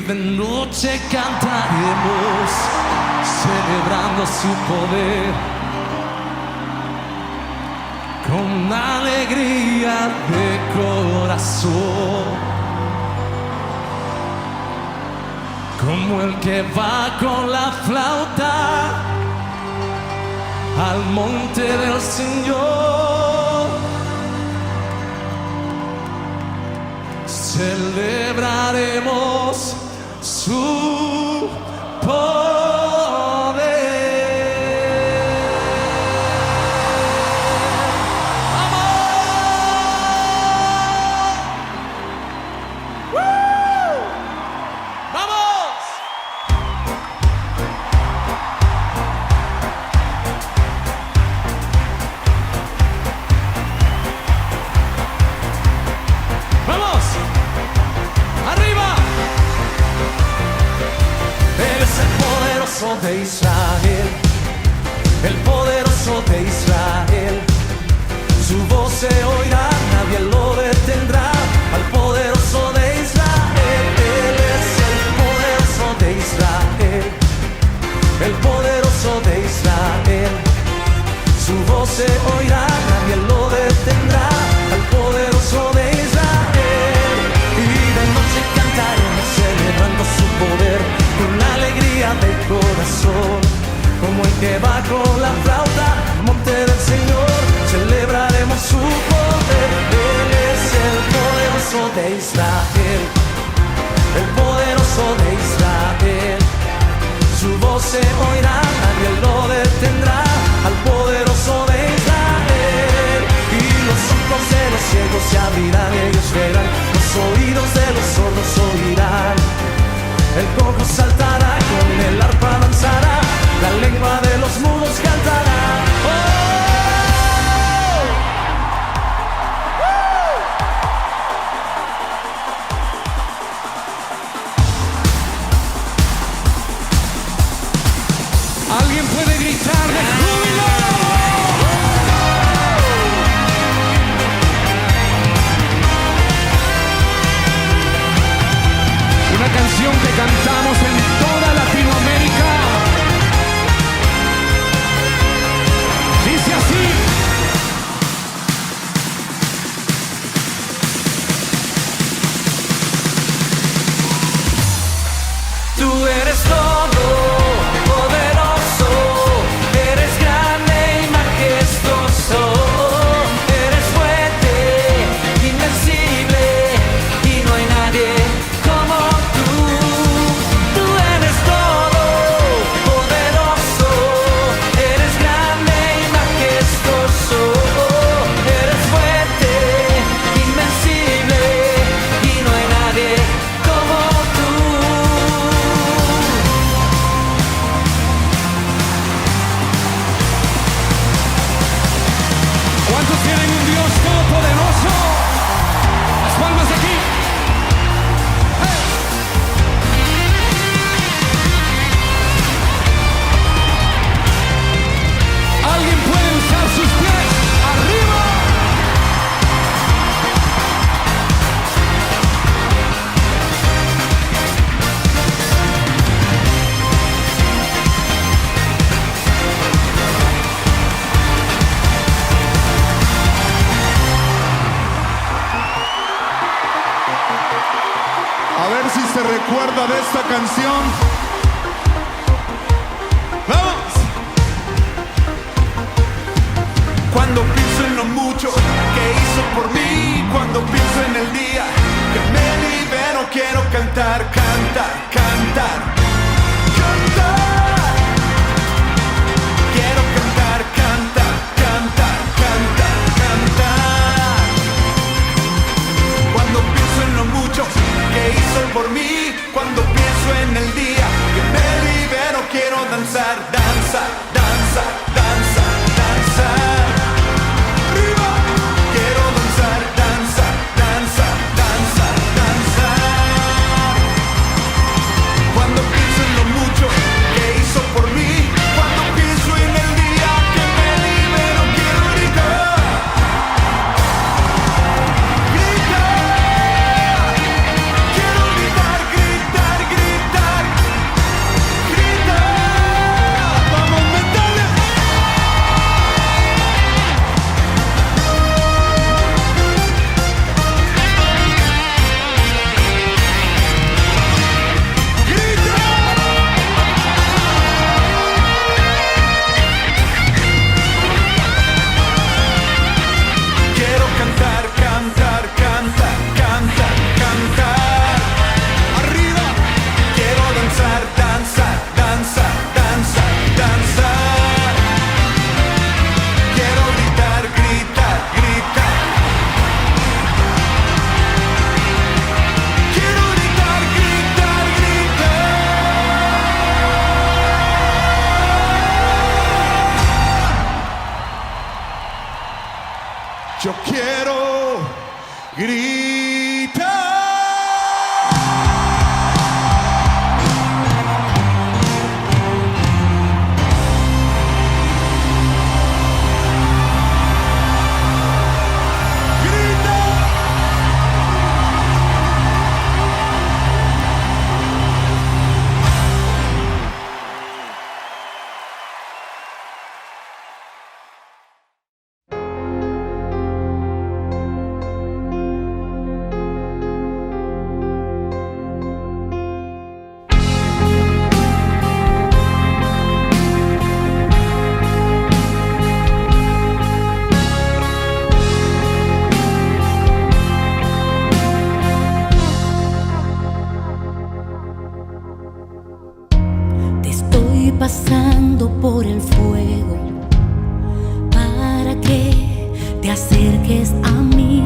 de noche cantaremos, celebrando su poder, con alegría de corazón. Como el que va con la flauta al monte del Señor, celebraremos su poder. De Israel, el poderoso de Israel, su voz se oirá, nadie lo detendrá, al poderoso de Israel. Él es el poderoso de Israel, el poderoso de Israel, su voz se oirá, nadie lo detendrá, al poderoso de Israel. Y de noche cantaremos celebrando su poder, con la alegría del corazón, como el que va con la flauta al monte del Señor, celebraremos su poder. Él es el poderoso de Israel, el poderoso de Israel, su voz se oirá, nadie lo detendrá, al poderoso de Israel. Y los ojos de los ciegos se abrirán, ellos verán, los oídos de los sordos oirán, el cojo saltará, con el arpa danzará, la lengua de los mudos cantará. ¡Oh! ¿Alguien puede gritar de júbilo? Una canción que cantamos en toda Latinoamérica. Dice así. Tú eres todo poderoso, eres grande y majestuoso, eres fuerte, invencible y no hay nadie como tú. Tú eres todo poderoso, eres grande y majestuoso, eres fuerte, invencible y no hay nadie como tú. ¿Cuántos tienen un Dios todopoderoso? Las palmas aquí. ¡Hey! ¿Alguien puede usar sus pies? ¡Arriba! A ver si se recuerda de esta canción. ¡Vamos! Cuando pienso en lo mucho que hizo por mí, cuando pienso en el día que me libero, quiero cantar, cantar, cantar, cantar. Quiero cantar, cantar, cantar, cantar, cantar. Cuando pienso en lo mucho que hizo por mí, cuando pienso en el día Yo quiero gritar. Pasando por el fuego para que te acerques a mí.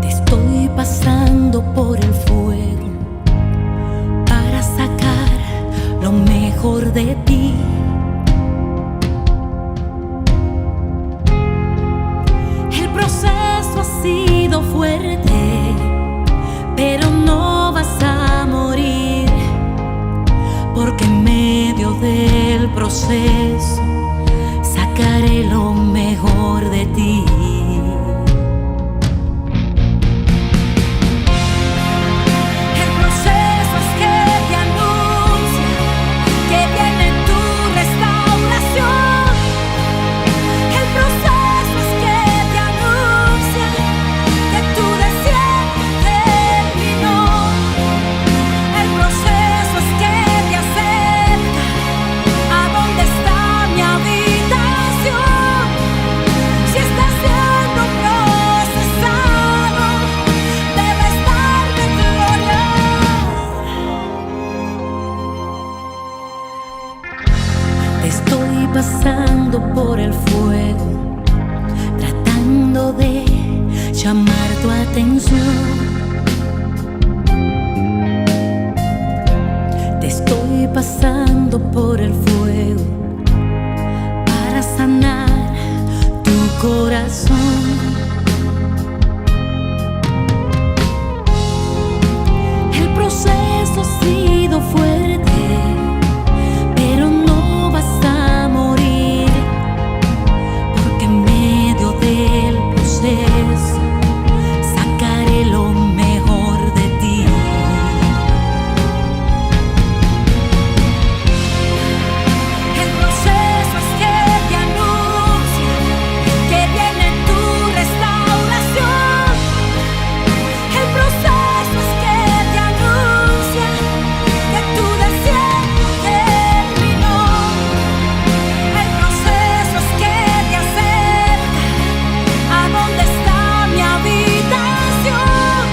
Te estoy pasando por el fuego para sacar lo mejor de ti. El proceso ha sido fuerte, pero no vas a morir, porque en medio del proceso sacaré lo mejor de ti. El proceso es que te anuncia que viene tu restauración. El proceso es que te anuncia que tu desierto terminó. El proceso es que te acerca a donde está mi habitación. Si estás siendo procesado, debes darme gloria. Te estoy pasando por el fuego, tratando de llamar tu atención. Te estoy pasando por el fuego para sanar tu corazón. El proceso ha sido fuerte, pero no vas a morir, porque en medio del proceso sacaré lo mejor de ti. El proceso es que te anuncia que viene tu restauración. El proceso es que te anuncia que tu desierto terminó. El proceso es que te acerca a donde está mi habitación.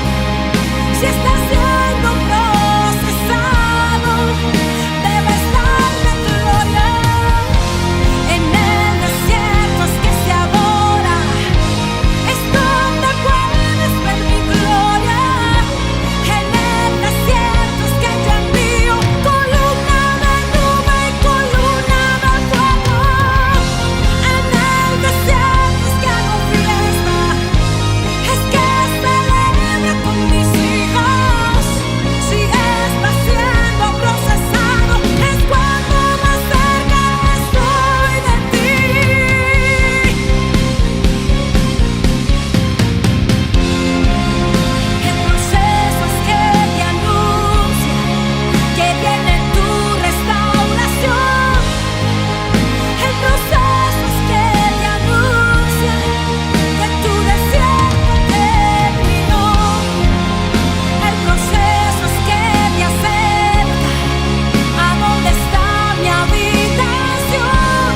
Si estás siendo procesado, debes darme gloria. En el desierto es que se adora, es donde puedes ver mi gloria. En el desierto es que yo envío columna de nube y columna de fuego. En el desierto es que hago fiesta, es que celebro con mis hijos. Si estás siendo procesado, es cuando más cerca estoy de ti. El proceso es que te anuncia que viene tu restauración. El proceso es que te anuncia que tu desierto terminó. El proceso es que te acerca a donde está mi habitación.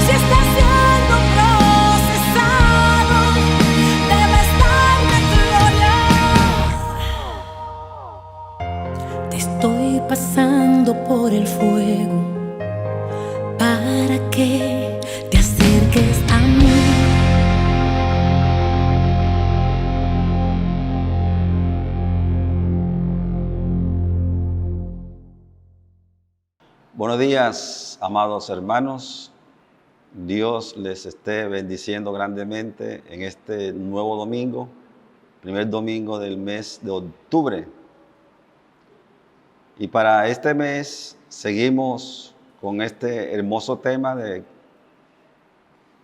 Si estás siendo procesado, debes darme gloria. Te estoy pasando por el fuego para que te acerques a mí. Buenos días, amados hermanos. Dios les esté bendiciendo grandemente en este nuevo domingo, primer domingo del mes de octubre. Y para este mes seguimos con este hermoso tema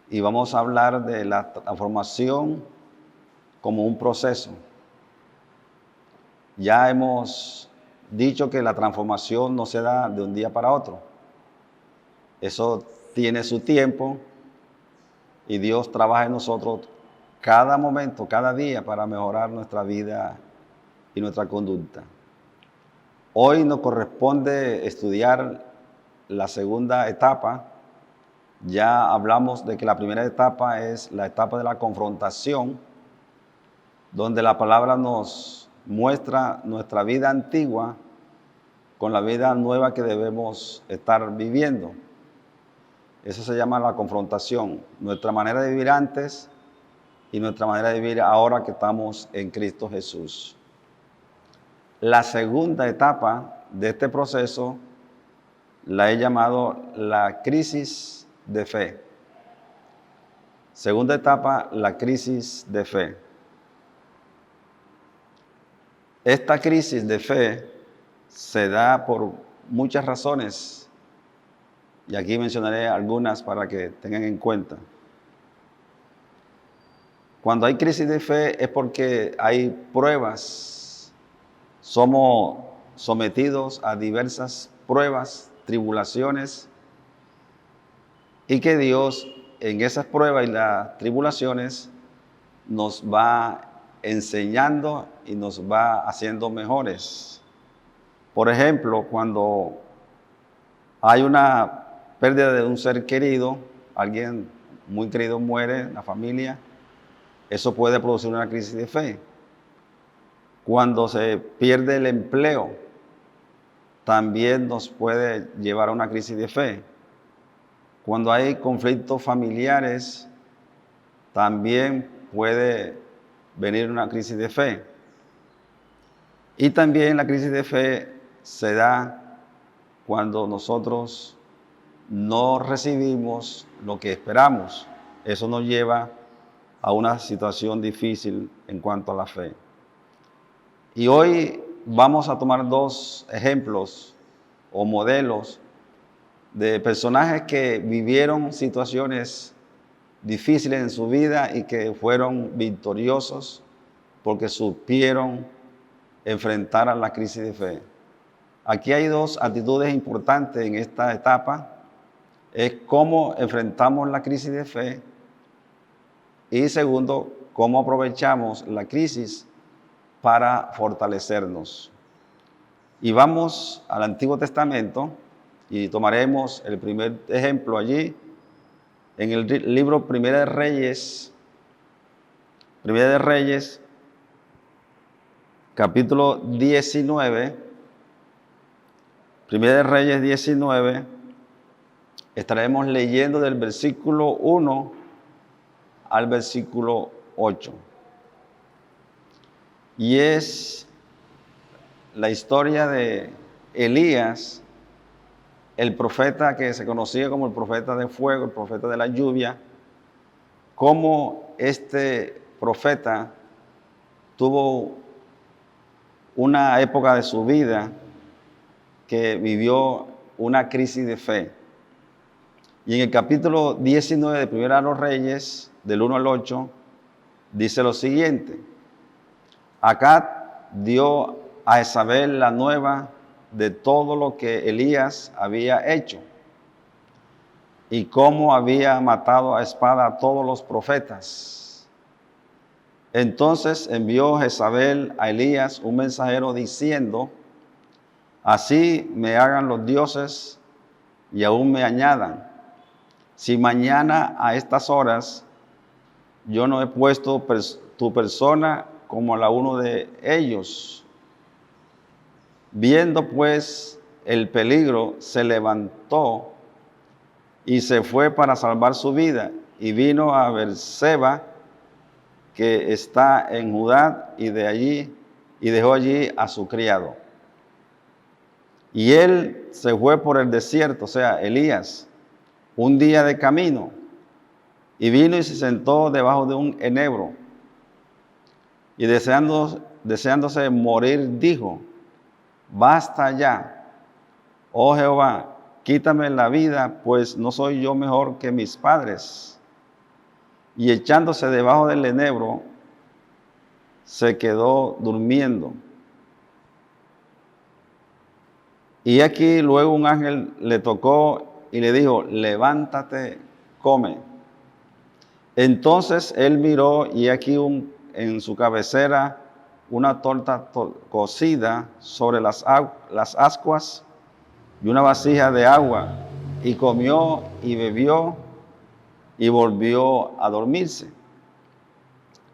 y vamos a hablar de la transformación como un proceso. Ya hemos dicho que la transformación no se da de un día para otro. Eso tiene su tiempo y Dios trabaja en nosotros cada momento, cada día para mejorar nuestra vida y nuestra conducta. Hoy nos corresponde estudiar la segunda etapa. Ya hablamos de que la primera etapa es la etapa de la confrontación, donde la palabra nos muestra nuestra vida antigua con la vida nueva que debemos estar viviendo. Eso se llama la confrontación, nuestra manera de vivir antes y nuestra manera de vivir ahora que estamos en Cristo Jesús. La segunda etapa de este proceso la he llamado la crisis de fe. Segunda etapa, la crisis de fe. Esta crisis de fe se da por muchas razones. Y aquí mencionaré algunas para que tengan en cuenta. Cuando hay crisis de fe es porque hay pruebas. Somos sometidos a diversas pruebas, tribulaciones, y que Dios en esas pruebas y las tribulaciones nos va enseñando y nos va haciendo mejores. Por ejemplo, cuando hay una pérdida de un ser querido, alguien muy querido muere, la familia, eso puede producir una crisis de fe. Cuando se pierde el empleo, también nos puede llevar a una crisis de fe. Cuando hay conflictos familiares, también puede venir una crisis de fe. Y también la crisis de fe se da cuando nosotros no recibimos lo que esperamos. Eso nos lleva a una situación difícil en cuanto a la fe. Y hoy vamos a tomar dos ejemplos o modelos de personajes que vivieron situaciones difíciles en su vida y que fueron victoriosos porque supieron enfrentar a la crisis de fe. Aquí hay dos actitudes importantes en esta etapa. Es cómo enfrentamos la crisis de fe y segundo, cómo aprovechamos la crisis para fortalecernos. Y vamos al Antiguo Testamento y tomaremos el primer ejemplo allí en el libro Primera de Reyes, capítulo 19, Primera de Reyes 19, estaremos leyendo del versículo 1 al versículo 8. Y es la historia de Elías, el profeta que se conocía como el profeta de fuego, el profeta de la lluvia, cómo este profeta tuvo una época de su vida que vivió una crisis de fe. Y en el capítulo 19 de Primera de los Reyes, del 1 al 8, dice lo siguiente: Acab dio a Jezabel la nueva de todo lo que Elías había hecho y cómo había matado a espada a todos los profetas. Entonces envió Jezabel a Elías un mensajero diciendo: Así me hagan los dioses y aún me añadan, si mañana a estas horas yo no he puesto tu persona como a la uno de ellos. Viendo pues el peligro, se levantó y se fue para salvar su vida, y vino a Beerseba, que está en Judá, y dejó allí a su criado. Y él se fue por el desierto, o sea, Elías, un día de camino, Y vino y se sentó debajo de un enebro. Y deseándose morir, dijo: basta ya, oh Jehová, quítame la vida, pues no soy yo mejor que mis padres. Y echándose debajo del enebro, se quedó durmiendo. Y aquí luego un ángel le tocó y le dijo: levántate, come. Entonces él miró y aquí en su cabecera una torta cocida sobre las ascuas y una vasija de agua, y comió y bebió y volvió a dormirse.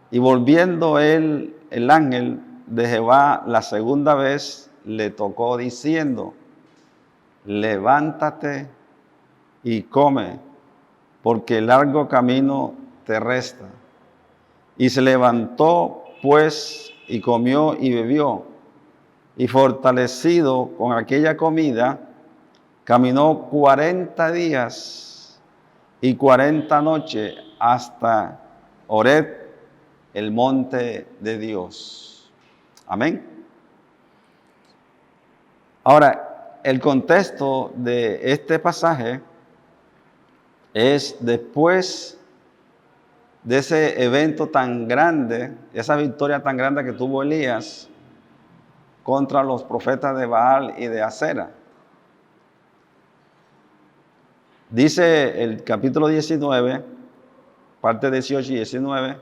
Y volviendo el ángel de Jehová la segunda vez le tocó diciendo: levántate y come, porque largo camino te resta. Y se levantó pues y comió y bebió, y fortalecido con aquella comida, caminó 40 días y 40 noches hasta Horeb, el monte de Dios. Amén. Ahora, el contexto de este pasaje es después de ese evento tan grande, esa victoria tan grande que tuvo Elías contra los profetas de Baal y de Acera. Dice el capítulo 19, parte 18 y 19,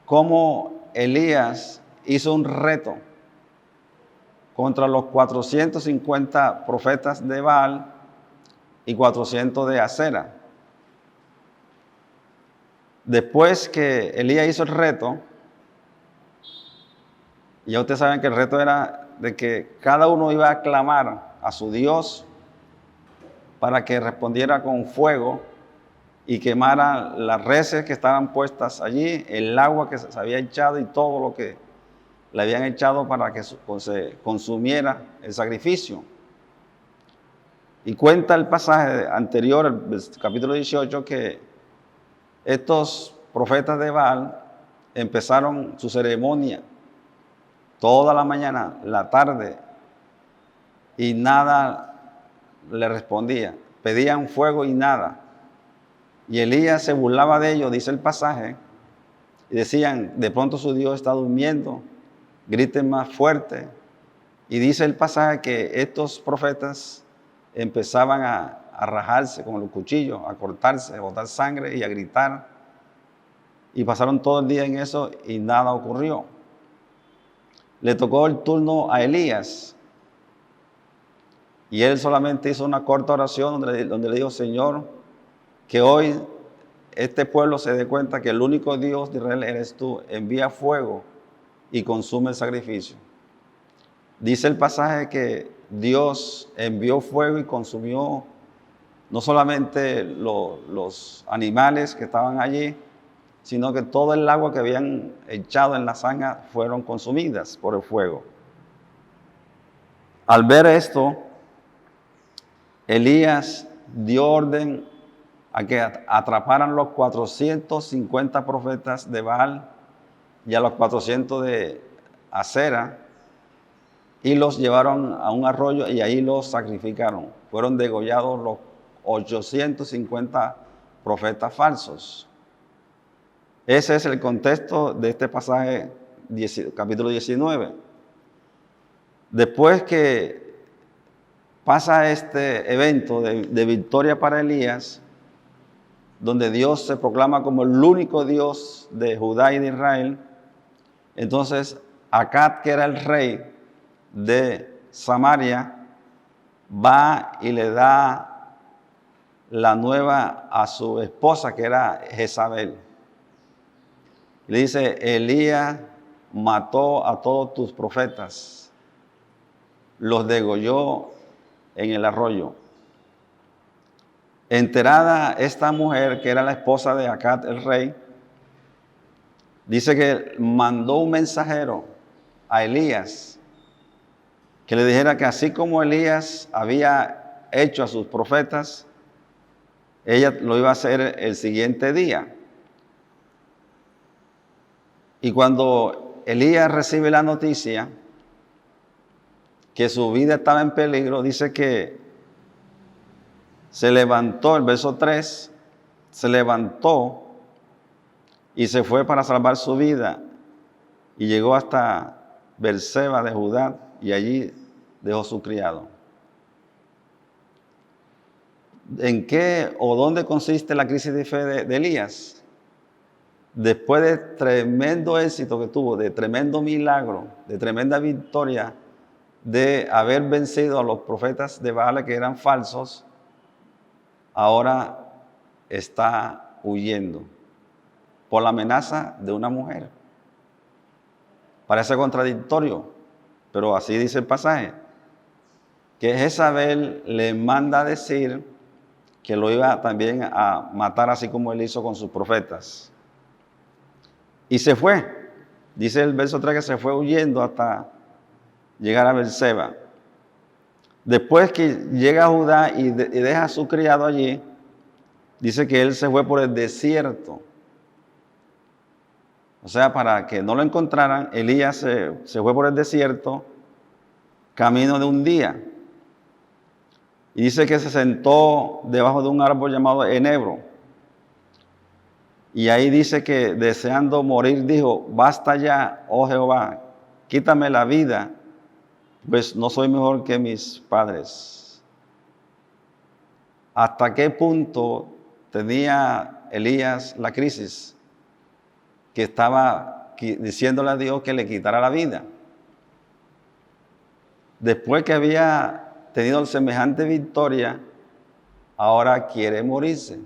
cómo Elías hizo un reto contra los 450 profetas de Baal y 400 de Acera. Después que Elías hizo el reto, ya ustedes saben que el reto era de que cada uno iba a clamar a su Dios para que respondiera con fuego y quemara las reses que estaban puestas allí, el agua que se había echado y todo lo que le habían echado para que se consumiera el sacrificio. Y cuenta el pasaje anterior, el capítulo 18, que estos profetas de Baal empezaron su ceremonia toda la mañana, la tarde, y nada le respondía. Pedían fuego y nada. Y Elías se burlaba de ellos, dice el pasaje, y decían: de pronto su Dios está durmiendo, griten más fuerte. Y dice el pasaje que estos profetas empezaban a rajarse con los cuchillos, a cortarse, a botar sangre y a gritar. Y pasaron todo el día en eso y nada ocurrió. Le tocó el turno a Elías. Y él solamente hizo una corta oración donde le dijo: Señor, que hoy este pueblo se dé cuenta que el único Dios de Israel eres tú. Envía fuego y consume el sacrificio. Dice el pasaje que Dios envió fuego y consumió no solamente los animales que estaban allí, sino que todo el agua que habían echado en la zanja fueron consumidas por el fuego. Al ver esto, Elías dio orden a que atraparan los 450 profetas de Baal y a los 400 de Acera, y los llevaron a un arroyo y ahí los sacrificaron. Fueron degollados los 850 profetas falsos. Ese es el contexto de este pasaje, capítulo 19. Después que pasa este evento de victoria para Elías, donde Dios se proclama como el único Dios de Judá y de Israel, entonces Acab, que era el rey de Samaria, va y le da la nueva a su esposa, que era Jezabel. Le dice: Elías mató a todos tus profetas, los degolló en el arroyo. Enterada esta mujer, que era la esposa de Acab el rey, dice que mandó un mensajero a Elías que le dijera que así como Elías había hecho a sus profetas, ella lo iba a hacer el siguiente día. Y cuando Elías recibe la noticia que su vida estaba en peligro, dice que se levantó, el verso 3, se levantó y se fue para salvar su vida y llegó hasta Berseba de Judá y allí dejó su criado. ¿En qué o dónde consiste la crisis de fe de Elías? Después de tremendo éxito que tuvo, de tremendo milagro, de tremenda victoria, de haber vencido a los profetas de Baal que eran falsos, ahora está huyendo por la amenaza de una mujer. Parece contradictorio, pero así dice el pasaje, que Jezabel le manda a decir que lo iba también a matar así como él hizo con sus profetas. Y se fue, dice el verso 3 que se fue huyendo hasta llegar a Berseba. Después que llega a Judá y deja a su criado allí, dice que él se fue por el desierto. O sea, para que no lo encontraran, Elías se fue por el desierto, camino de un día. Y dice que se sentó debajo de un árbol llamado enebro. Y ahí dice que deseando morir, dijo, basta ya, oh Jehová, quítame la vida, pues no soy mejor que mis padres. ¿Hasta qué punto tenía Elías la crisis? Que estaba diciéndole a Dios que le quitara la vida. Después que había tenido semejante victoria, ahora quiere morirse.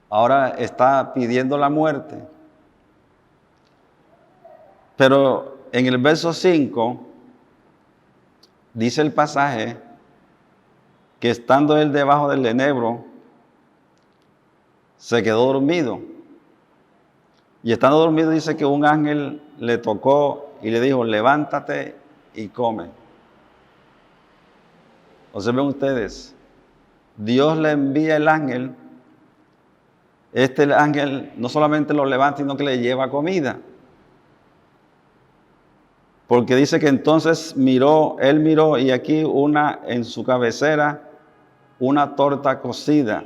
Ahora está pidiendo la muerte. Pero en el verso 5 dice el pasaje que estando él debajo del enebro, se quedó dormido. Y estando dormido dice que un ángel le tocó y le dijo, levántate y come. Observen ustedes, Dios le envía el ángel. Este ángel no solamente lo levanta, sino que le lleva comida. Porque dice que entonces él miró y aquí en su cabecera, una torta cocida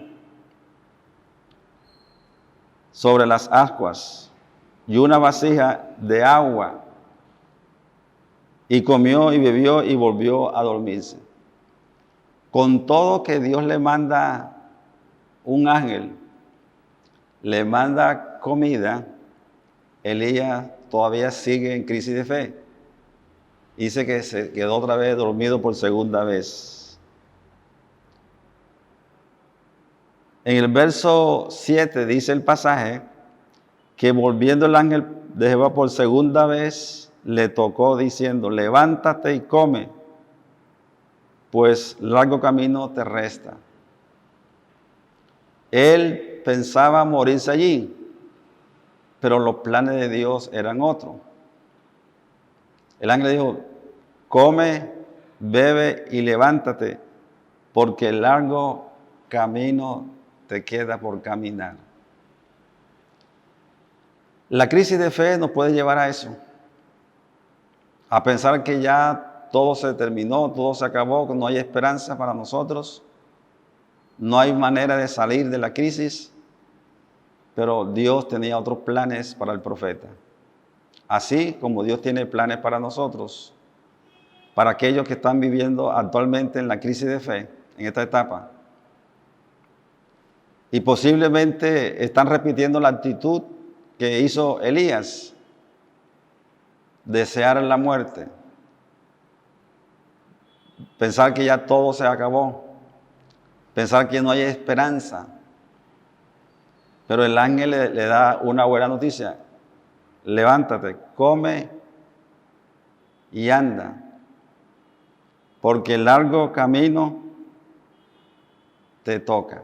sobre las ascuas y una vasija de agua. Y comió y bebió y volvió a dormirse. Con todo que Dios le manda un ángel, le manda comida, Elías todavía sigue en crisis de fe. Dice que se quedó otra vez dormido por segunda vez. En el verso 7 dice el pasaje que volviendo el ángel de Jehová por segunda vez, le tocó diciendo, levántate y come, pues largo camino te resta. Él pensaba morirse allí, pero los planes de Dios eran otros. El ángel dijo, come, bebe y levántate, porque el largo camino te queda por caminar. La crisis de fe nos puede llevar a eso, a pensar que ya todo se terminó, todo se acabó, que no hay esperanza para nosotros, no hay manera de salir de la crisis, pero Dios tenía otros planes para el profeta. Así como Dios tiene planes para nosotros, para aquellos que están viviendo actualmente en la crisis de fe, en esta etapa, y posiblemente están repitiendo la actitud que hizo Elías, desear la muerte, pensar que ya todo se acabó, pensar que no hay esperanza. Pero el ángel le da una buena noticia. Levántate, come y anda, porque el largo camino te toca.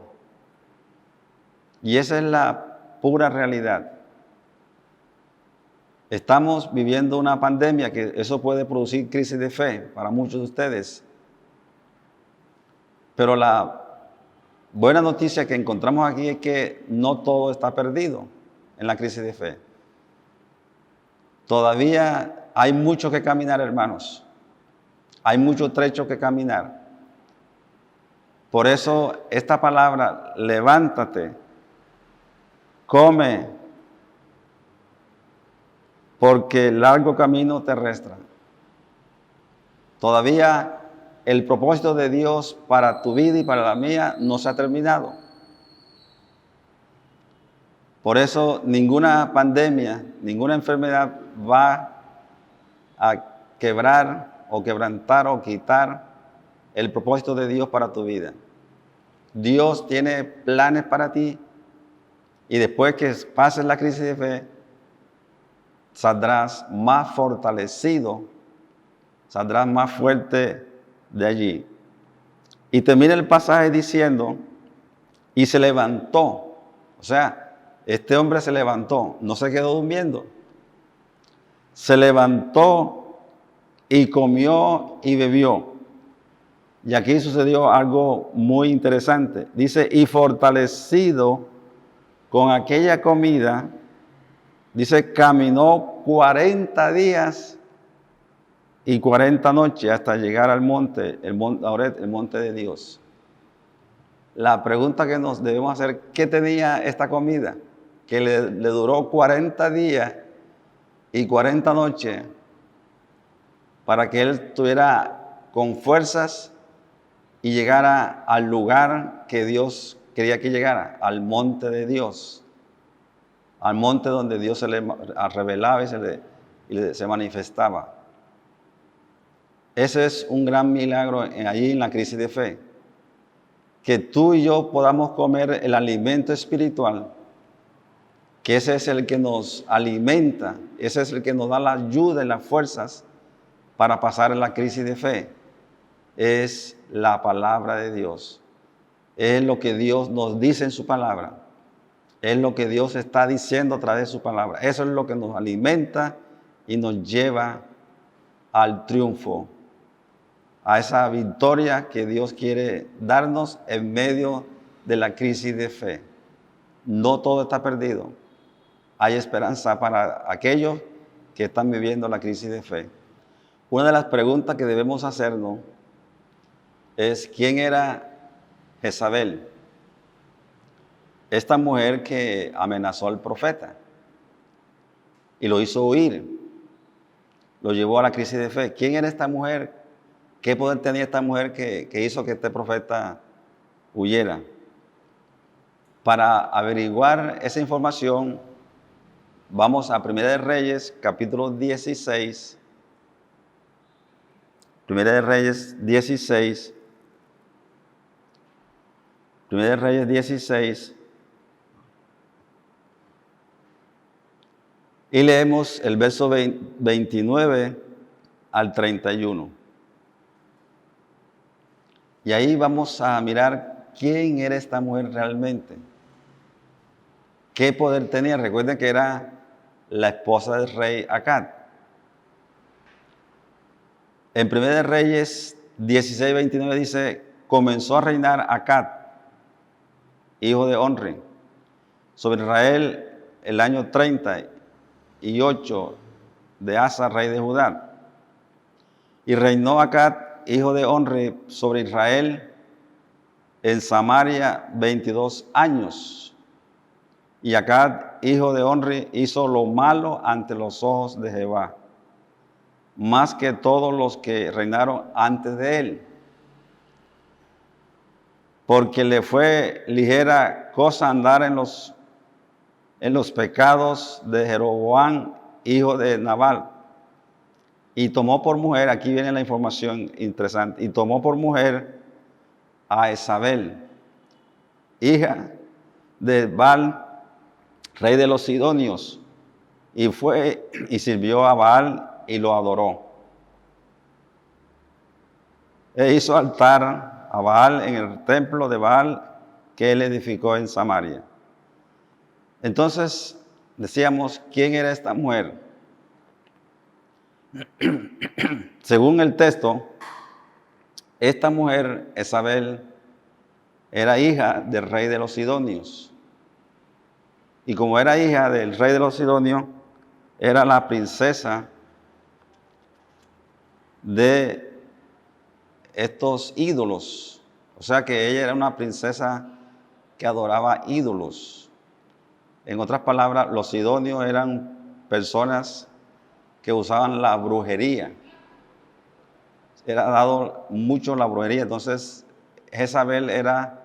Y esa es la pura realidad. Estamos viviendo una pandemia que eso puede producir crisis de fe para muchos de ustedes. Pero la buena noticia que encontramos aquí es que no todo está perdido en la crisis de fe. Todavía hay mucho que caminar, hermanos. Hay mucho trecho que caminar. Por eso esta palabra, levántate, come, porque el largo camino te resta. Todavía el propósito de Dios para tu vida y para la mía no se ha terminado. Por eso ninguna pandemia, ninguna enfermedad va a quebrar o quebrantar o quitar el propósito de Dios para tu vida. Dios tiene planes para ti y después que pases la crisis de fe, saldrás más fortalecido, saldrás más fuerte de allí. Y termina el pasaje diciendo, y se levantó. O sea, este hombre se levantó, no se quedó durmiendo. Se levantó y comió y bebió. Y aquí sucedió algo muy interesante. Dice, y fortalecido con aquella comida, dice, caminó 40 días y 40 noches hasta llegar al monte, el monte de Dios. La pregunta que nos debemos hacer, ¿qué tenía esta comida? Que le duró 40 días y 40 noches para que él estuviera con fuerzas y llegara al lugar que Dios quería que llegara, al monte de Dios, al monte donde Dios se le revelaba y se manifestaba. Ese es un gran milagro allí en la crisis de fe, que tú y yo podamos comer el alimento espiritual, que ese es el que nos alimenta, ese es el que nos da la ayuda y las fuerzas para pasar en la crisis de fe. Es la palabra de Dios. Es lo que Dios nos dice en su palabra. Es lo que Dios está diciendo a través de su palabra. Eso es lo que nos alimenta y nos lleva al triunfo, a esa victoria que Dios quiere darnos en medio de la crisis de fe. No todo está perdido. Hay esperanza para aquellos que están viviendo la crisis de fe. Una de las preguntas que debemos hacernos es, ¿quién era Jezabel? Esta mujer que amenazó al profeta y lo hizo huir, lo llevó a la crisis de fe. ¿Quién era esta mujer? ¿Qué poder tenía esta mujer que hizo que este profeta huyera? Para averiguar esa información, vamos a Primera de Reyes, capítulo 16. Primera de Reyes 16. Primera de Reyes 16. Y leemos el verso 29 al 31. Y ahí vamos a mirar quién era esta mujer realmente. ¿Qué poder tenía? Recuerden que era la esposa del rey Acab. En 1 de Reyes 16, 29 dice, comenzó a reinar Acab, hijo de Onri, sobre Israel el año 38 de Asa, rey de Judá. Y reinó Acab, hijo de Onri, sobre Israel en Samaria 22 años. Y Acab, hijo de Onri, hizo lo malo ante los ojos de Jehová, más que todos los que reinaron antes de él, porque le fue ligera cosa andar en los pecados de Jeroboam, hijo de Nabal. Y tomó por mujer, aquí viene la información interesante, y tomó por mujer a Jezabel, hija de Baal, rey de los Sidonios, y fue y sirvió a Baal y lo adoró. E hizo altar a Baal en el templo de Baal que él edificó en Samaria. Entonces, decíamos, ¿quién era esta mujer? Según el texto, esta mujer, Jezabel, era hija del rey de los Sidonios. Y como era hija del rey de los Sidonios, era la princesa de estos ídolos. O sea que ella era una princesa que adoraba ídolos. En otras palabras, los sidonios eran personas que usaban la brujería. Era dado mucho la brujería. Entonces, Jezabel era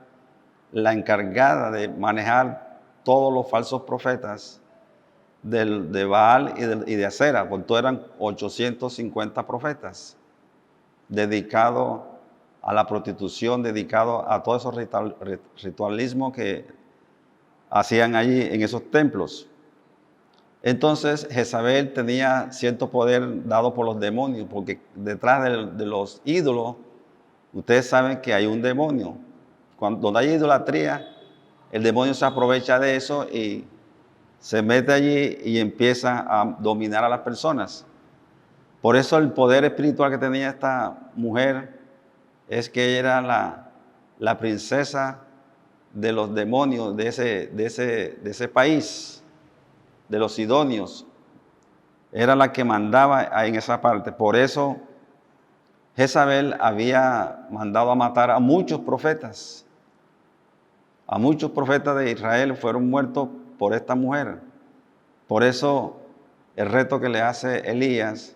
la encargada de manejar todos los falsos profetas de Baal y de Acera. Por todo eran 850 profetas dedicados a la prostitución, dedicados a todos esos ritualismos que hacían allí en esos templos. Entonces Jezabel tenía cierto poder dado por los demonios, porque detrás de los ídolos, ustedes saben que hay un demonio. Donde hay idolatría, el demonio se aprovecha de eso y se mete allí y empieza a dominar a las personas. Por eso el poder espiritual que tenía esta mujer es que ella era la princesa de los demonios de ese país, de los sidonios. Era la que mandaba en esa parte. Por eso Jezabel había mandado a matar a muchos profetas. A muchos profetas de Israel fueron muertos por esta mujer. Por eso el reto que le hace Elías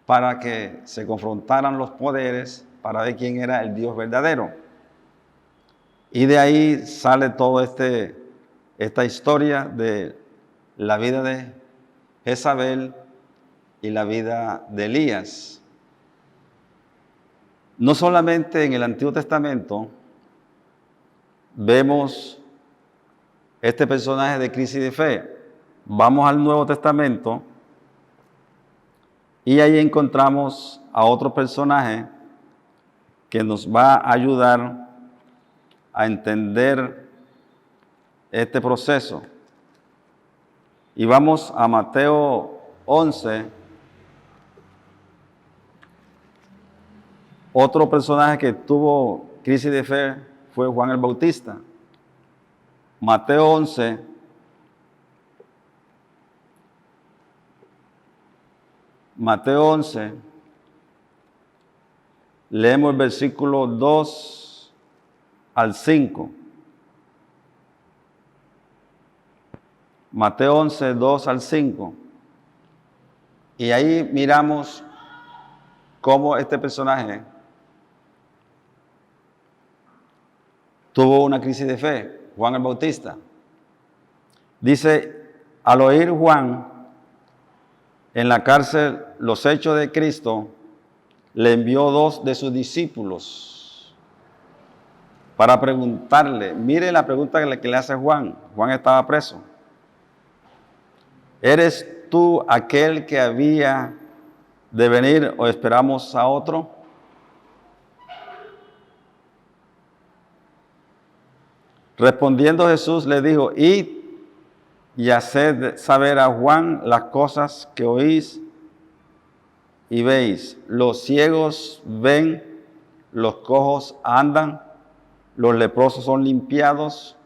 para que se confrontaran los poderes para ver quién era el Dios verdadero. Y de ahí sale toda esta historia de la vida de Jezabel y la vida de Elías. No solamente en el Antiguo Testamento vemos este personaje de crisis de fe. Vamos al Nuevo Testamento y ahí encontramos a otro personaje que nos va a ayudar a entender este proceso. Y vamos a Mateo 11. Otro personaje que tuvo crisis de fe fue Juan el Bautista. Mateo 11. Mateo 11. Leemos el versículo 2 al 5. Mateo 11, 2 al 5. Y ahí miramos cómo este personaje tuvo una crisis de fe, Juan el Bautista. Dice, al oír Juan en la cárcel los hechos de Cristo, le envió 2 de sus discípulos para preguntarle. Mire la pregunta que le hace Juan. Juan estaba preso. ¿Eres tú aquel que había de venir o esperamos a otro? Respondiendo Jesús le dijo, id y haced saber a Juan las cosas que oís y veis. Los ciegos ven, los cojos andan, los leprosos son limpiados,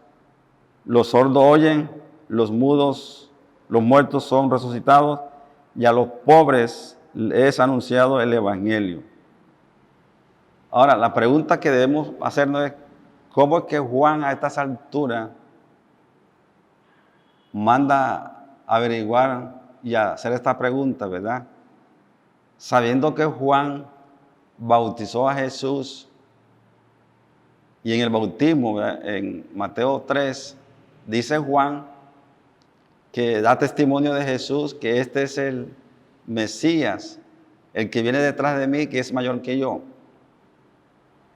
los sordos oyen, los muertos son resucitados, y a los pobres es anunciado el Evangelio. Ahora, la pregunta que debemos hacernos es, ¿cómo es que Juan a estas alturas manda averiguar y hacer esta pregunta, verdad? Sabiendo que Juan bautizó a Jesús y en el bautismo, ¿verdad? En Mateo 3, dice Juan que da testimonio de Jesús, que este es el Mesías, el que viene detrás de mí, que es mayor que yo.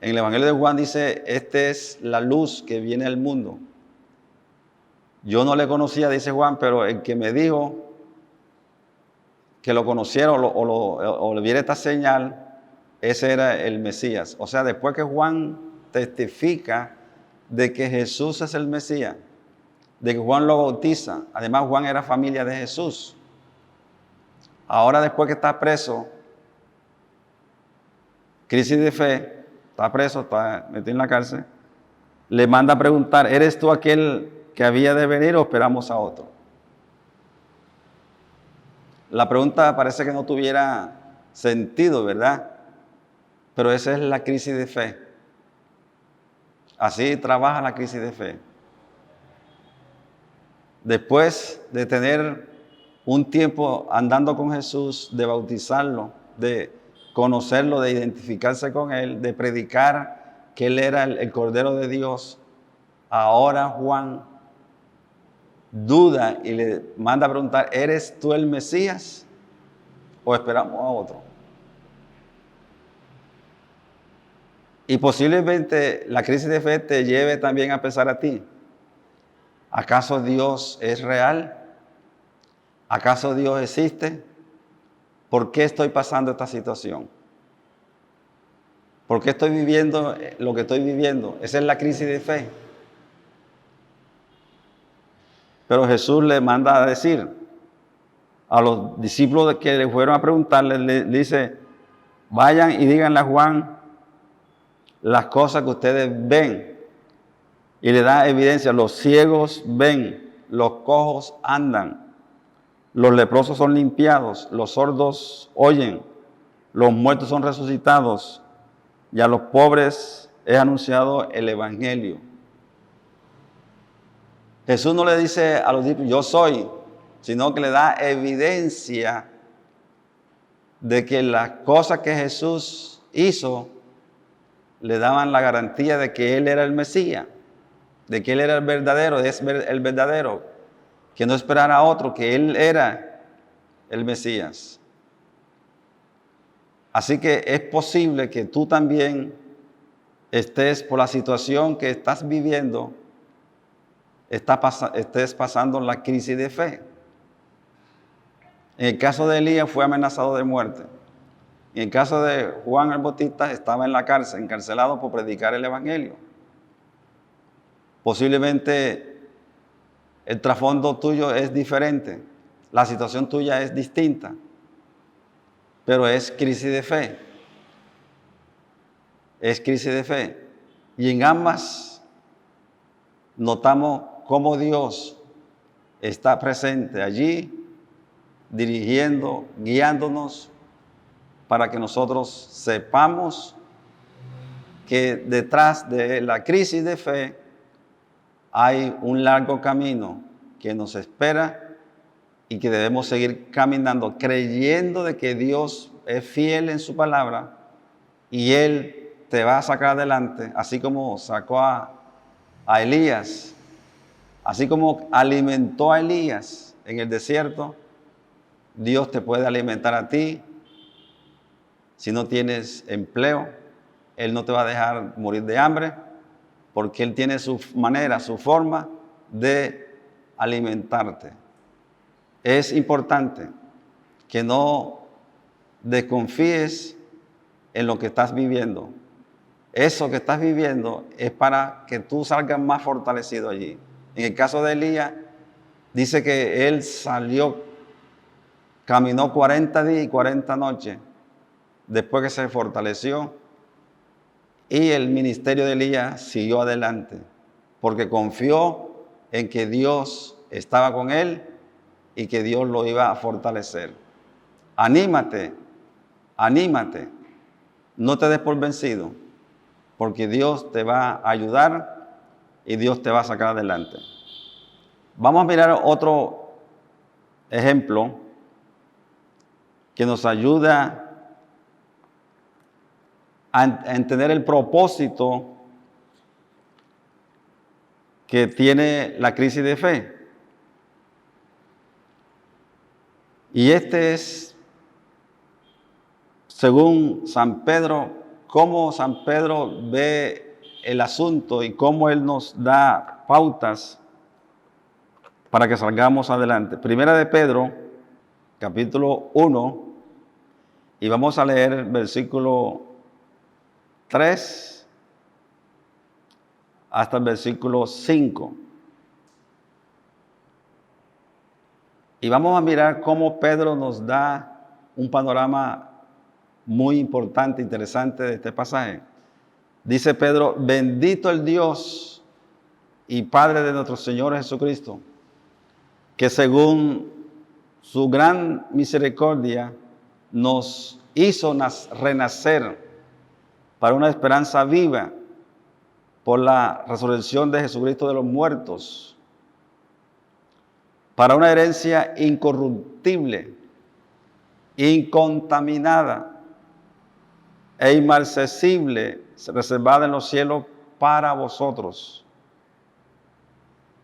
En el Evangelio de Juan dice, este es la luz que viene al mundo. Yo no le conocía, dice Juan, pero el que me dijo que lo conociera o le viera esta señal, ese era el Mesías. O sea, después que Juan testifica de que Jesús es el Mesías, de que Juan lo bautiza, además Juan era familia de Jesús. Ahora después que está preso, crisis de fe, está preso, está metido en la cárcel, le manda a preguntar, ¿eres tú aquel que había de venir o esperamos a otro? La pregunta parece que no tuviera sentido, ¿verdad? Pero esa es la crisis de fe. Así trabaja la crisis de fe. Después de tener un tiempo andando con Jesús, de bautizarlo, de conocerlo, de identificarse con Él, de predicar que Él era el Cordero de Dios, ahora Juan duda y le manda a preguntar, ¿eres tú el Mesías o esperamos a otro? Y posiblemente la crisis de fe te lleve también a pensar a ti, ¿acaso Dios es real? ¿Acaso Dios existe? ¿Por qué estoy pasando esta situación? ¿Por qué estoy viviendo lo que estoy viviendo? Esa es la crisis de fe. Pero Jesús le manda a decir a los discípulos que le fueron a preguntarle, le dice, vayan y díganle a Juan las cosas que ustedes ven. Y le da evidencia, los ciegos ven, los cojos andan, los leprosos son limpiados, los sordos oyen, los muertos son resucitados y a los pobres es anunciado el evangelio. Jesús no le dice a los discípulos, yo soy, sino que le da evidencia de que las cosas que Jesús hizo le daban la garantía de que Él era el Mesías, de que Él era el verdadero, es el verdadero, que no esperara a otro, que Él era el Mesías. Así que es posible que tú también estés por la situación que estás viviendo, estés pasando la crisis de fe. En el caso de Elías fue amenazado de muerte. En el caso de Juan el Bautista estaba en la cárcel, encarcelado por predicar el evangelio. Posiblemente el trasfondo tuyo es diferente, la situación tuya es distinta, pero es crisis de fe. Es crisis de fe. Y en ambas notamos cómo Dios está presente allí, dirigiendo, guiándonos, para que nosotros sepamos que detrás de la crisis de fe hay un largo camino que nos espera y que debemos seguir caminando, creyendo de que Dios es fiel en su palabra y Él te va a sacar adelante, así como sacó a Elías, así como alimentó a Elías en el desierto. Dios te puede alimentar a ti. Si no tienes empleo, Él no te va a dejar morir de hambre, porque Él tiene su manera, su forma de alimentarte. Es importante que no desconfíes en lo que estás viviendo. Eso que estás viviendo es para que tú salgas más fortalecido allí. En el caso de Elías, dice que él salió, caminó 40 días y 40 noches después que se fortaleció, y el ministerio de Elías siguió adelante, porque confió en que Dios estaba con él y que Dios lo iba a fortalecer. Anímate, anímate, no te des por vencido, porque Dios te va a ayudar y Dios te va a sacar adelante. Vamos a mirar otro ejemplo que nos ayuda a entender el propósito que tiene la crisis de fe. Y este es, según San Pedro, cómo San Pedro ve el asunto y cómo él nos da pautas para que salgamos adelante. Primera de Pedro, capítulo 1, y vamos a leer el versículo 3 hasta el versículo 5. Y vamos a mirar cómo Pedro nos da un panorama muy importante, interesante de este pasaje. Dice Pedro, bendito el Dios y Padre de nuestro Señor Jesucristo, que según su gran misericordia nos hizo renacer para una esperanza viva por la resurrección de Jesucristo de los muertos, para una herencia incorruptible, incontaminada e inmarcesible, reservada en los cielos para vosotros.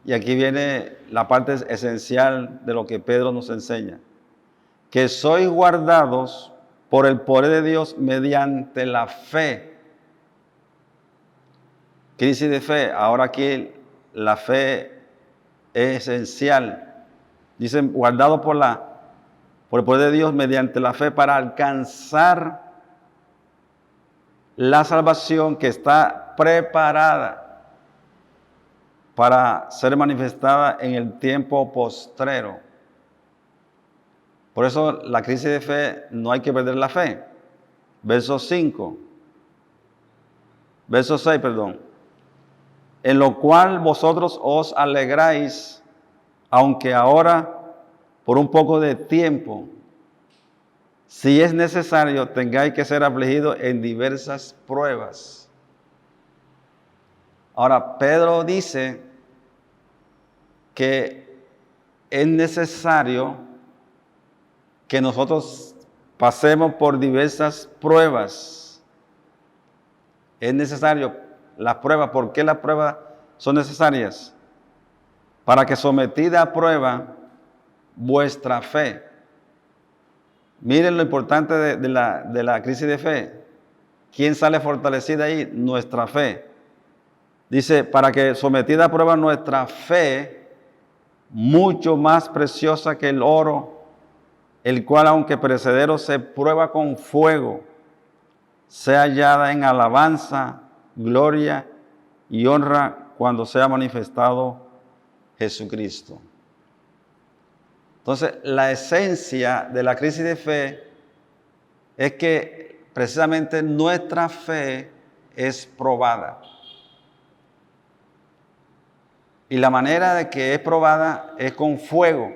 Y aquí viene la parte esencial de lo que Pedro nos enseña, que sois guardados por el poder de Dios mediante la fe. Crisis de fe. Ahora aquí la fe es esencial. Dicen, guardados por el poder de Dios mediante la fe para alcanzar la salvación que está preparada para ser manifestada en el tiempo postrero. Por eso la crisis de fe, no hay que perder la fe. Verso 6, en lo cual vosotros os alegráis, aunque ahora por un poco de tiempo, si es necesario, tengáis que ser afligidos en diversas pruebas. Ahora, Pedro dice que es necesario que nosotros pasemos por diversas pruebas. Es necesario las pruebas. ¿Por qué las pruebas son necesarias? Para que sometida a prueba vuestra fe. Miren lo importante de la crisis de fe. ¿Quién sale fortalecida ahí? Nuestra fe. Dice, para que sometida a prueba nuestra fe, mucho más preciosa que el oro, el cual aunque perecedero se prueba con fuego, sea hallada en alabanza, gloria y honra cuando sea manifestado Jesucristo. Entonces, la esencia de la crisis de fe es que precisamente nuestra fe es probada. Y la manera de que es probada es con fuego.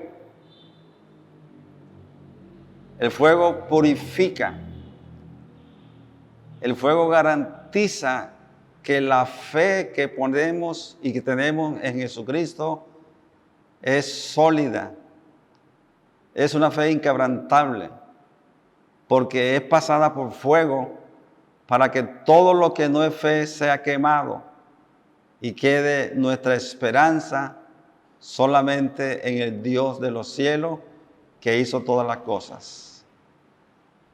El fuego purifica. El fuego garantiza que la fe que ponemos y que tenemos en Jesucristo es sólida. Es una fe inquebrantable, porque es pasada por fuego para que todo lo que no es fe sea quemado y quede nuestra esperanza solamente en el Dios de los cielos que hizo todas las cosas.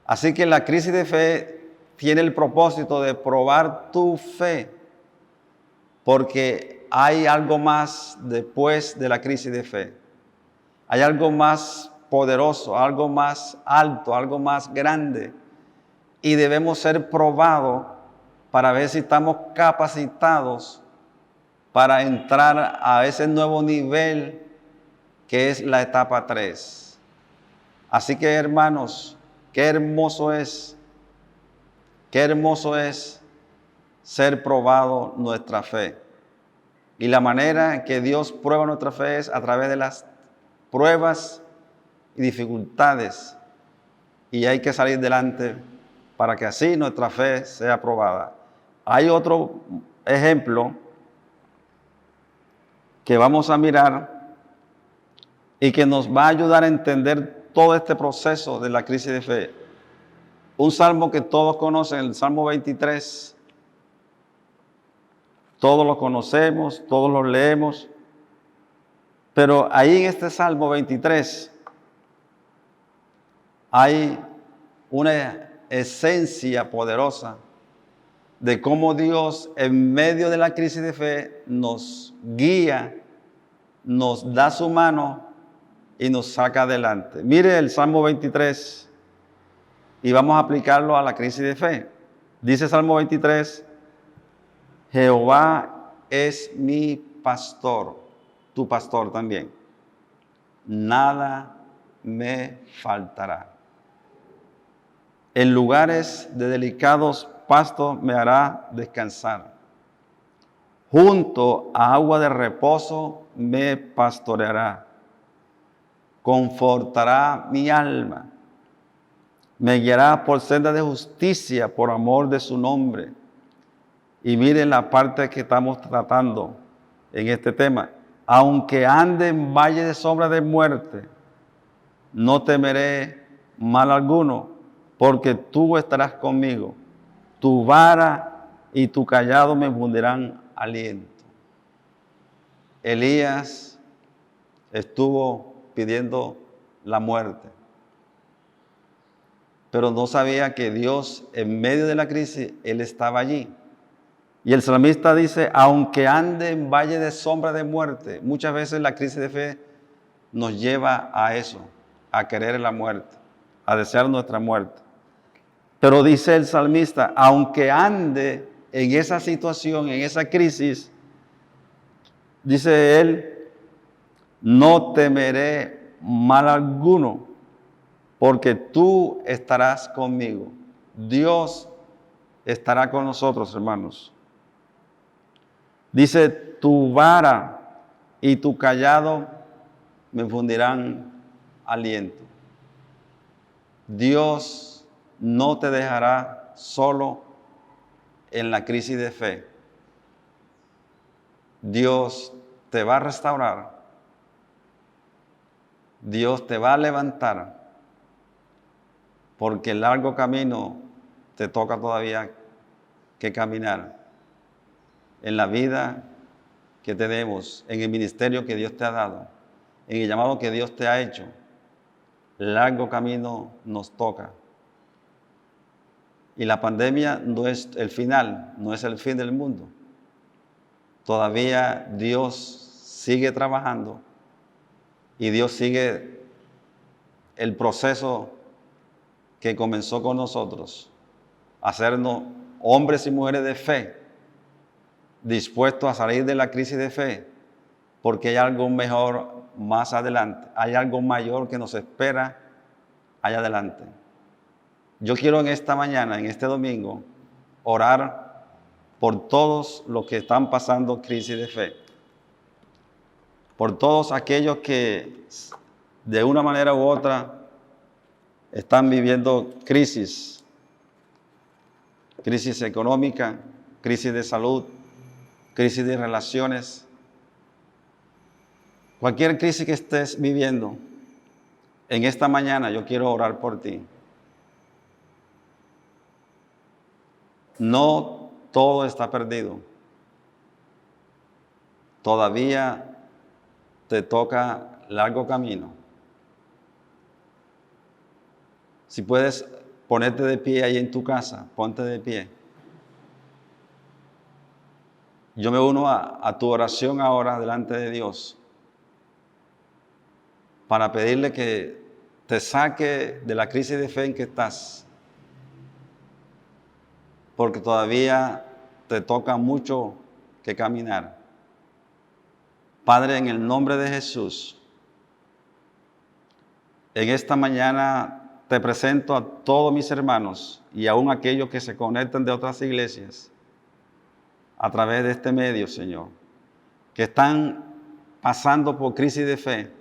Así que la crisis de fe tiene el propósito de probar tu fe, porque hay algo más después de la crisis de fe. Hay algo más poderoso, algo más alto, algo más grande, y debemos ser probados para ver si estamos capacitados para entrar a ese nuevo nivel que es la etapa 3. Así que, hermanos, qué hermoso es ser probado nuestra fe. Y la manera en que Dios prueba nuestra fe es a través de las pruebas y dificultades, y hay que salir delante para que así nuestra fe sea probada. Hay otro ejemplo que vamos a mirar y que nos va a ayudar a entender todo este proceso de la crisis de fe. Un salmo que todos conocen, el Salmo 23. Todos lo conocemos, todos lo leemos, pero ahí en este Salmo 23 hay una esencia poderosa de cómo Dios en medio de la crisis de fe nos guía, nos da su mano y nos saca adelante. Mire el Salmo 23 y vamos a aplicarlo a la crisis de fe. Dice Salmo 23, Jehová es mi pastor, tu pastor también. Nada me faltará. En lugares de delicados pastos me hará descansar. junto a agua de reposo me pastoreará. Confortará mi alma. Me guiará por senda de justicia por amor de su nombre. Y miren la parte que estamos tratando en este tema. Aunque ande en valle de sombra de muerte, no temeré mal alguno, porque tú estarás conmigo. Tu vara y tu cayado me infundirán aliento. Elías estuvo pidiendo la muerte, pero no sabía que Dios, en medio de la crisis, Él estaba allí. Y el salmista dice, aunque ande en valle de sombra de muerte, muchas veces la crisis de fe nos lleva a eso, a querer la muerte, a desear nuestra muerte. Pero dice el salmista, aunque ande en esa situación, en esa crisis, dice él, no temeré mal alguno, porque tú estarás conmigo. Dios estará con nosotros, hermanos. Dice, tu vara y tu cayado me infundirán aliento. Dios no te dejará solo en la crisis de fe. Dios te va a restaurar. Dios te va a levantar. Porque el largo camino te toca todavía que caminar. En la vida que tenemos, en el ministerio que Dios te ha dado, en el llamado que Dios te ha hecho, largo camino nos toca. Y la pandemia no es el final, no es el fin del mundo. Todavía Dios sigue trabajando y Dios sigue el proceso que comenzó con nosotros, hacernos hombres y mujeres de fe, dispuestos a salir de la crisis de fe, porque hay algo mejor más adelante, hay algo mayor que nos espera allá adelante. Yo quiero en esta mañana, en este domingo, orar por todos los que están pasando crisis de fe, por todos aquellos que de una manera u otra están viviendo crisis económica, crisis de salud, crisis de relaciones. Cualquier crisis que estés viviendo, en esta mañana yo quiero orar por ti. No todo está perdido. Todavía te toca largo camino. Si puedes ponerte de pie ahí en tu casa, ponte de pie. Yo me uno a tu oración ahora delante de Dios para pedirle que te saque de la crisis de fe en que estás, porque todavía te toca mucho que caminar. Padre, en el nombre de Jesús, en esta mañana te presento a todos mis hermanos y aún aquellos que se conectan de otras iglesias a través de este medio, Señor, que están pasando por crisis de fe,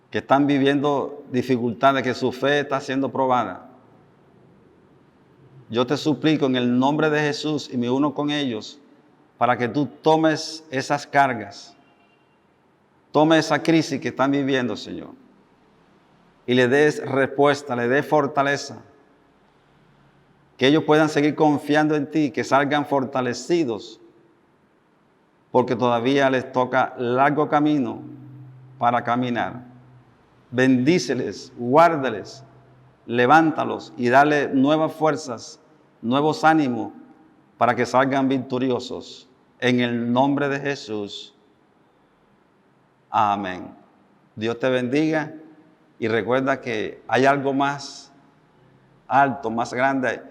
que están viviendo dificultades, que su fe está siendo probada. Yo te suplico en el nombre de Jesús y me uno con ellos para que tú tomes esas cargas, tome esa crisis que están viviendo, Señor, y le des respuesta, le des fortaleza, que ellos puedan seguir confiando en ti, que salgan fortalecidos, porque todavía les toca largo camino para caminar. Bendíceles, guárdales, levántalos y dale nuevas fuerzas, nuevos ánimos para que salgan victoriosos. En el nombre de Jesús. Amén. Dios te bendiga y recuerda que hay algo más alto, más grande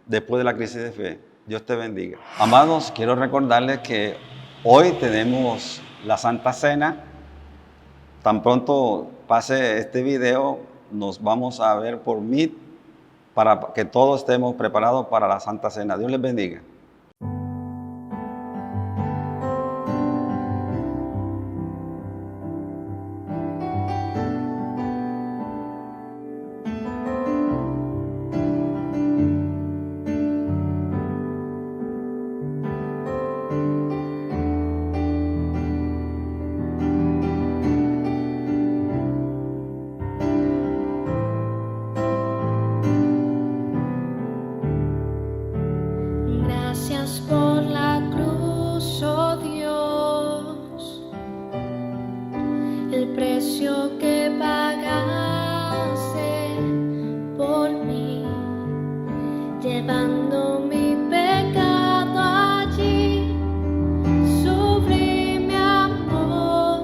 después de la crisis de fe. Dios te bendiga. Amados, quiero recordarles que hoy tenemos la Santa Cena. Tan pronto pase este video, nos vamos a ver por Meet para que todos estemos preparados para la Santa Cena. Dios les bendiga. Gracias por la cruz, oh Dios, el precio que pagaste por mí, llevando mi pecado allí. Sublime amor,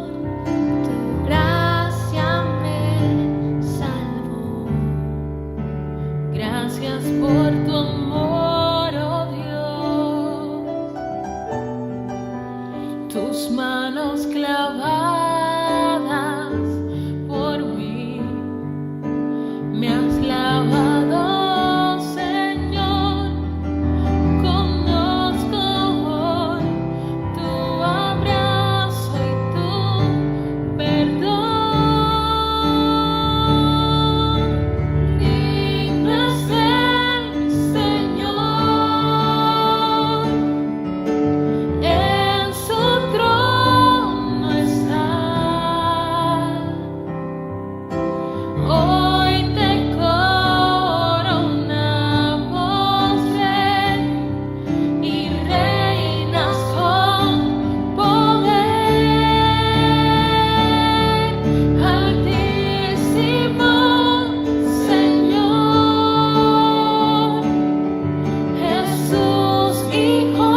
tu gracia me salvó. Gracias por tu amor, oh Dios, tus manos clavadas por mí, me has lavado, Señor. Conozco hoy tu abrazo y tu perdón. Digno es el Señor, en su trono está. Hoy te coronamos, Rey, y reinas con poder. Altísimo Señor, Jesús, Hijo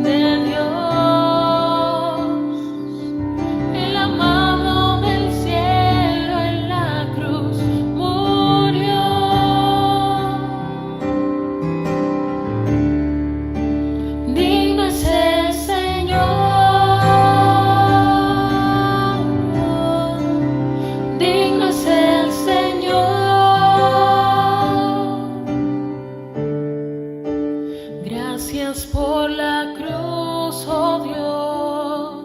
de Dios, el amado del cielo en la cruz murió. Digno es el Señor, digno es el Señor. Gracias por la cruz, oh Dios,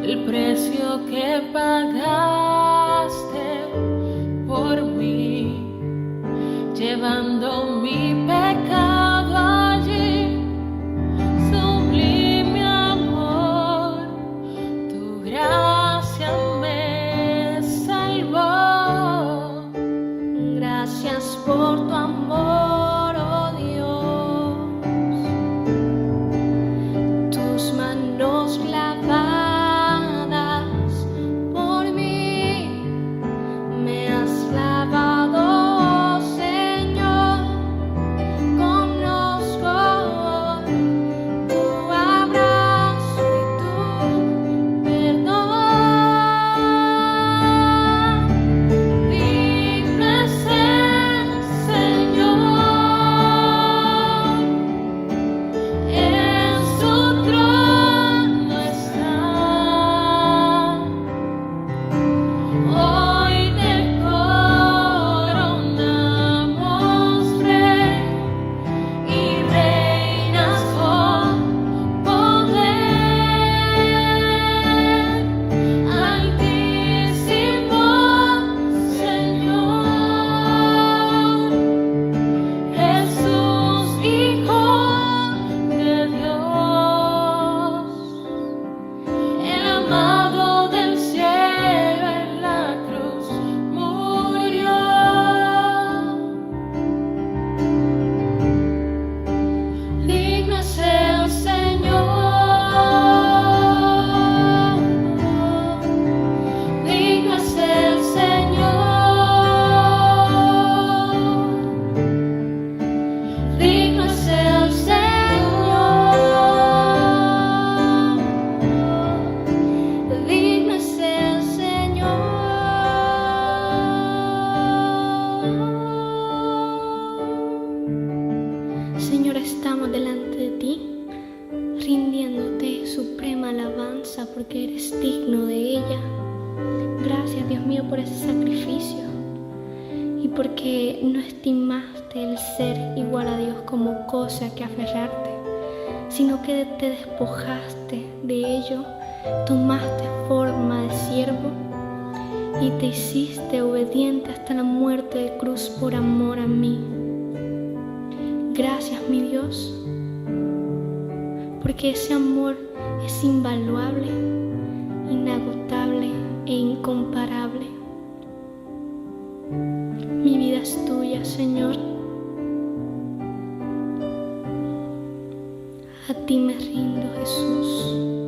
el precio que pagaste por mí, llevando mi pecado allí. Sublime amor, tu gracia me salvó. Gracias por tu amor, oh Dios, tus manos clavadas por mí, me has lavado, Señor. Conozco tu abrazo y tu perdón. Digno es el Señor, en su trono está. Hoy te coronamos, Rey, y reinas con poder. Altísimo Señor, Jesús, Hijo de Dios, el amado del cielo en la cruz murió. Digno es el Señor, digno es el Señor, digno es el Señor, digno es el Señor. Señor, estamos delante de ti, rindiéndote suprema alabanza porque eres digno de ella. Gracias, Dios mío, por ese sacrificio y porque no estimaste el ser igual a Dios como cosa que aferrarte, sino que te despojaste de ello, tomaste forma de siervo y te hiciste obediente hasta la muerte de cruz por amor a mí. Gracias, mi Dios, porque ese amor es invaluable, inagotable e incomparable. Mi vida es tuya, Señor. A ti me rindo, Jesús.